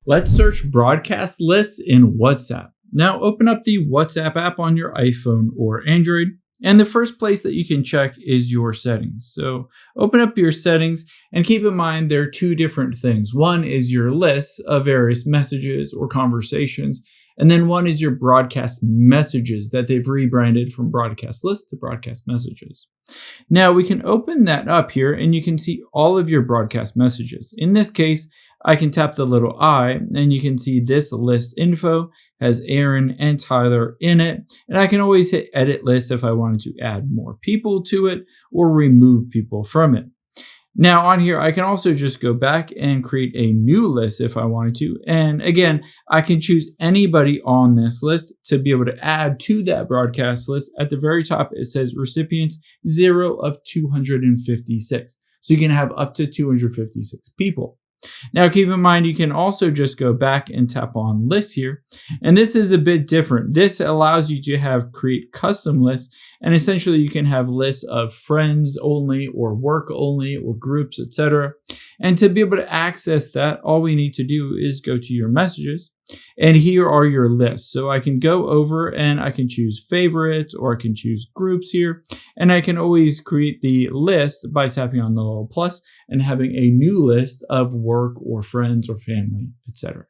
Let's search broadcast lists in WhatsApp. Now open up the WhatsApp app on your iPhone or Android, and the first place that you can check is your settings. So open up your settings and keep in mind there are two different things. One is your lists of various messages or conversations, and then one is your broadcast messages that they've rebranded from broadcast lists to broadcast messages. Now we can open that up here and you can see all of your broadcast messages. In this case, I can tap the little I and you can see this list info has Aaron and Tyler in it. And I can always hit edit list if I wanted to add more people to it or remove people from it. Now on here, I can also just go back and create a new list if I wanted to. And again, I can choose anybody on this list to be able to add to that broadcast list. At the very top, it says recipients 0 of 256. So you can have up to 256 people. Now, keep in mind, you can also just go back and tap on lists here. And this is a bit different. This allows you to create custom lists. And essentially, you can have lists of friends only or work only or groups, etc. And to be able to access that, all we need to do is go to your messages. And here are your lists. So I can go over and I can choose favorites or I can choose groups here. And I can always create the list by tapping on the little plus and having a new list of work or friends or family, etc.